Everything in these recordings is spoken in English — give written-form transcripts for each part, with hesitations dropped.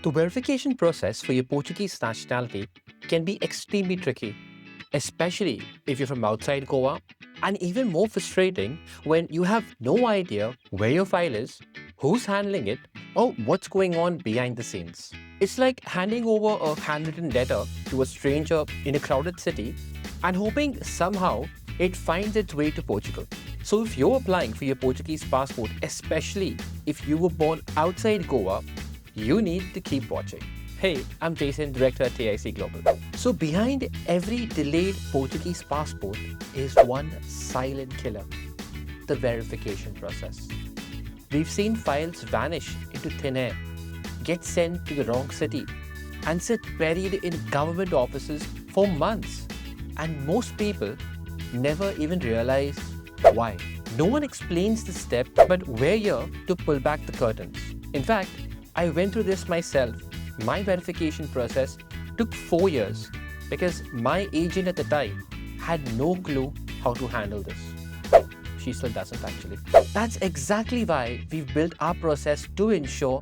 The verification process for your Portuguese nationality can be extremely tricky, especially if you're from outside Goa, and even more frustrating when you have no idea where your file is, who's handling it, or what's going on behind the scenes. It's like handing over a handwritten letter to a stranger in a crowded city and hoping somehow it finds its way to Portugal. So if you're applying for your Portuguese passport, especially if you were born outside Goa, you need to keep watching. Hey, I'm Jason, Director at TIC Global. So behind every delayed Portuguese passport is one silent killer, the verification process. We've seen files vanish into thin air, get sent to the wrong city, and sit buried in government offices for months. And most people never even realize why. No one explains the step, but we're here to pull back the curtains. In fact, I went through this myself. My verification process took 4 years because my agent at the time had no clue how to handle this. She still doesn't actually. That's exactly why we've built our process to ensure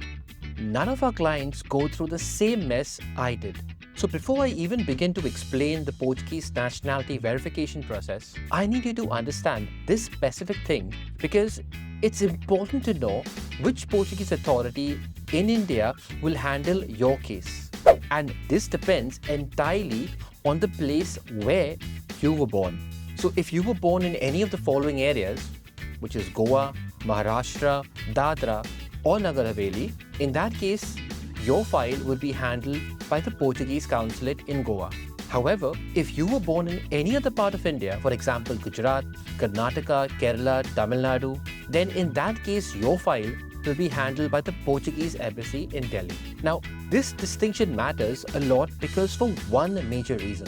none of our clients go through the same mess I did. So before I even begin to explain the Portuguese nationality verification process, I need you to understand this specific thing because it's important to know which Portuguese authority in India will handle your case. And this depends entirely on the place where you were born. So if you were born in any of the following areas, which is Goa, Maharashtra, Dadra or Nagar Haveli, in that case, your file will be handled by the Portuguese consulate in Goa. However, if you were born in any other part of India, for example, Gujarat, Karnataka, Kerala, Tamil Nadu, then in that case, your file will be handled by the Portuguese embassy in Delhi. Now, this distinction matters a lot because for one major reason.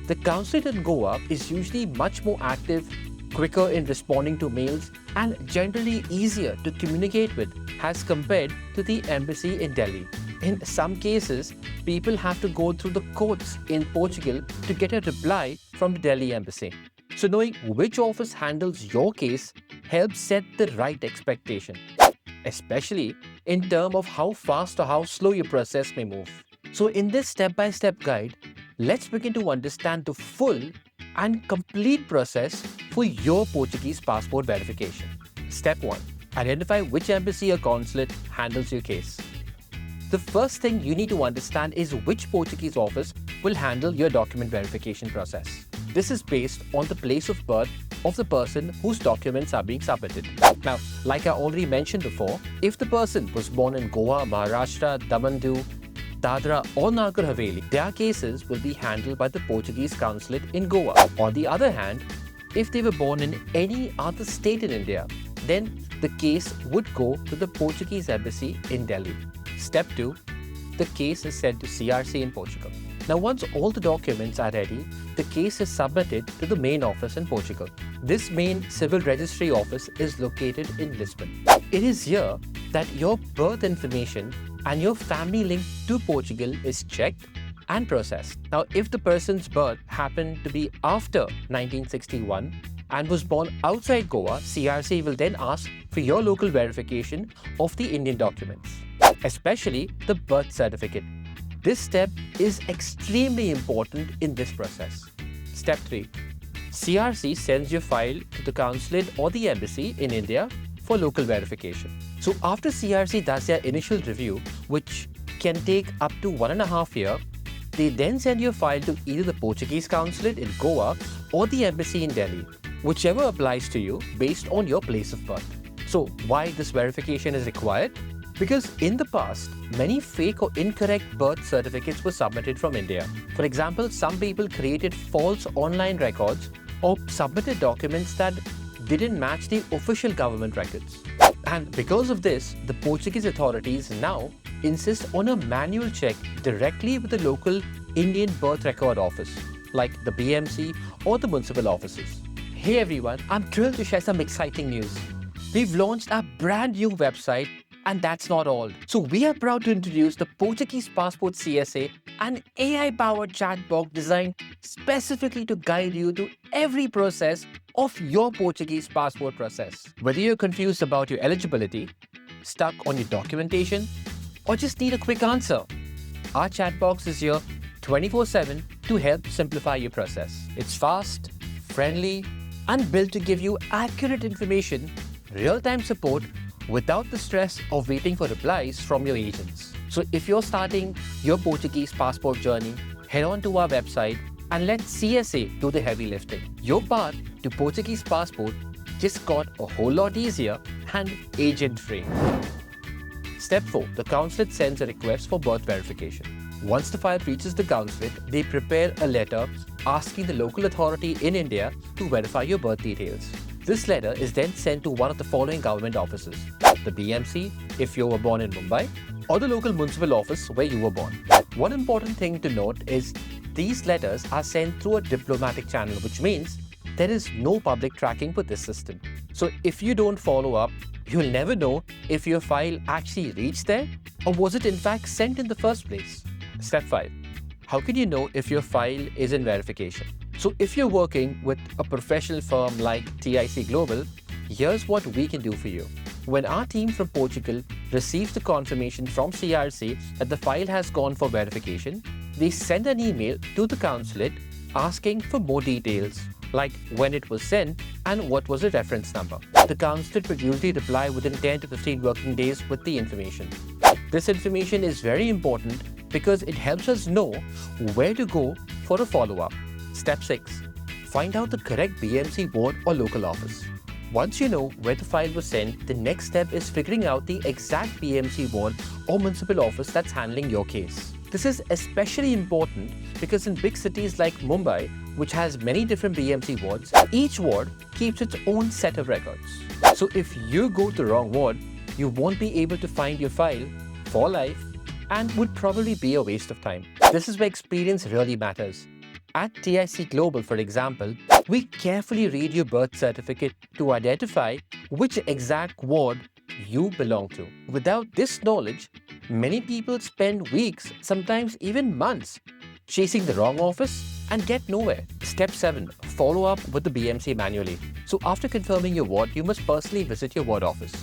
The consulate in Goa is usually much more active, quicker in responding to mails, and generally easier to communicate with as compared to the embassy in Delhi. In some cases, people have to go through the courts in Portugal to get a reply from the Delhi embassy. So knowing which office handles your case helps set the right expectation, especially in terms of how fast or how slow your process may move. So in this step-by-step guide, let's begin to understand the full and complete process for your Portuguese passport verification. Step 1. Identify which embassy or consulate handles your case. The first thing you need to understand is which Portuguese office will handle your document verification process. This is based on the place of birth of the person whose documents are being submitted. Now, like I already mentioned before, if the person was born in Goa, Maharashtra, Damandu, Dadra or Nagar Haveli, their cases will be handled by the Portuguese consulate in Goa. On the other hand, if they were born in any other state in India, then the case would go to the Portuguese embassy in Delhi. Step 2. The case is sent to CRC in Portugal. Now once all the documents are ready, the case is submitted to the main office in Portugal. This main civil registry office is located in Lisbon. It is here that your birth information and your family link to Portugal is checked and processed. Now if the person's birth happened to be after 1961 and was born outside Goa, CRC will then ask for your local verification of the Indian documents, especially the birth certificate. This step is extremely important in this process. Step 3. CRC sends your file to the consulate or the embassy in India for local verification. So after CRC does their initial review, which can take up to 1.5 years, they then send your file to either the Portuguese consulate in Goa or the embassy in Delhi, whichever applies to you based on your place of birth. So why this verification is required? Because in the past, many fake or incorrect birth certificates were submitted from India. For example, some people created false online records or submitted documents that didn't match the official government records. And because of this, the Portuguese authorities now insist on a manual check directly with the local Indian birth record office, like the BMC or the municipal offices. Hey everyone, I'm thrilled to share some exciting news. We've launched a brand new website. And that's not all. So we are proud to introduce the Portuguese Passport CSA, an AI-powered chatbot designed specifically to guide you through every process of your Portuguese passport process. Whether you're confused about your eligibility, stuck on your documentation, or just need a quick answer, our chat box is here 24/7 to help simplify your process. It's fast, friendly, and built to give you accurate information, real-time support without the stress of waiting for replies from your agents. So if you're starting your Portuguese passport journey, head on to our website and let CSA do the heavy lifting. Your path to Portuguese passport just got a whole lot easier and agent-free. Step 4. The consulate sends a request for birth verification. Once the file reaches the consulate, they prepare a letter asking the local authority in India to verify your birth details. This letter is then sent to one of the following government offices: the BMC if you were born in Mumbai, or the local municipal office where you were born. One important thing to note is these letters are sent through a diplomatic channel, which means there is no public tracking for this system. So if you don't follow up, you'll never know if your file actually reached there or was it in fact sent in the first place. Step 5. How can you know if your file is in verification? So if you're working with a professional firm like TIC Global, here's what we can do for you. When our team from Portugal receives the confirmation from CRC that the file has gone for verification, they send an email to the consulate asking for more details, like when it was sent and what was the reference number. The consulate will usually reply within 10 to 15 working days with the information. This information is very important because it helps us know where to go for a follow-up. Step 6. Find out the correct BMC ward or local office. Once you know where the file was sent, the next step is figuring out the exact BMC ward or municipal office that's handling your case. This is especially important because in big cities like Mumbai, which has many different BMC wards, each ward keeps its own set of records. So if you go to the wrong ward, you won't be able to find your file for life and would probably be a waste of time. This is where experience really matters. At TIC Global, for example, we carefully read your birth certificate to identify which exact ward you belong to. Without this knowledge, many people spend weeks, sometimes even months, chasing the wrong office and get nowhere. Step 7. Follow up with the BMC manually. So after confirming your ward, you must personally visit your ward office.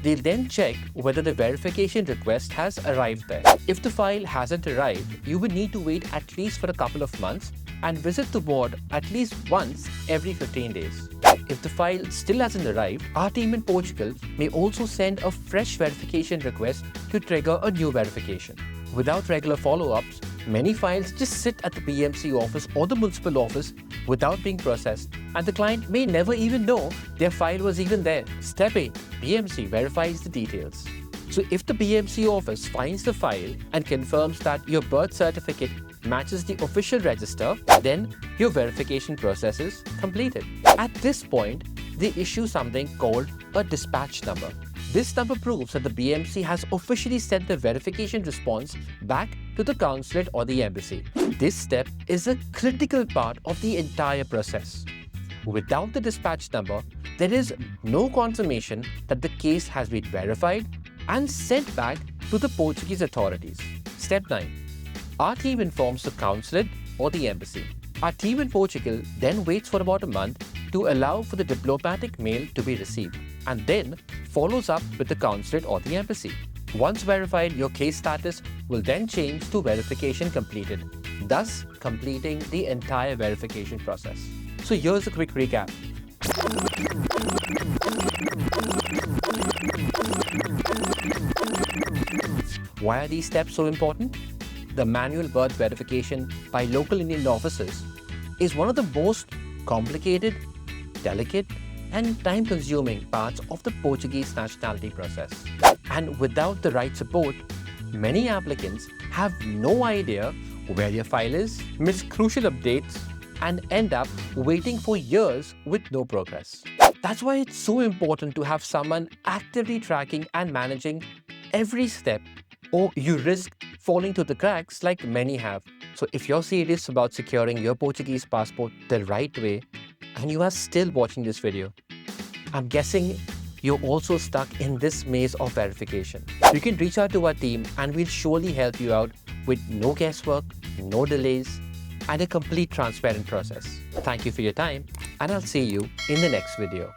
They'll then check whether the verification request has arrived there. If the file hasn't arrived, you will need to wait at least for a couple of months and visit the ward at least once every 15 days. If the file still hasn't arrived, our team in Portugal may also send a fresh verification request to trigger a new verification. Without regular follow-ups, many files just sit at the BMC office or the municipal office without being processed, and the client may never even know their file was even there. Step 8. BMC verifies the details. So if the BMC office finds the file and confirms that your birth certificate matches the official register, then your verification process is completed. At this point, they issue something called a dispatch number. This number proves that the BMC has officially sent the verification response back to the consulate or the embassy. This step is a critical part of the entire process. Without the dispatch number, there is no confirmation that the case has been verified and sent back to the Portuguese authorities. Step 9. Our team informs the consulate or the embassy. Our team in Portugal then waits for about a month to allow for the diplomatic mail to be received, and then follows up with the consulate or the embassy. Once verified, your case status will then change to verification completed, thus completing the entire verification process. So here's a quick recap. Why are these steps so important? The manual birth verification by local Indian officers is one of the most complicated, delicate, and time-consuming parts of the Portuguese nationality process. And without the right support, many applicants have no idea where their file is, miss crucial updates, and end up waiting for years with no progress. That's why it's so important to have someone actively tracking and managing every step, or you risk falling through the cracks like many have. So if you're serious about securing your Portuguese passport the right way, and you are still watching this video, I'm guessing you're also stuck in this maze of verification. You can reach out to our team and we'll surely help you out with no guesswork, no delays, and a complete transparent process. Thank you for your time, and I'll see you in the next video.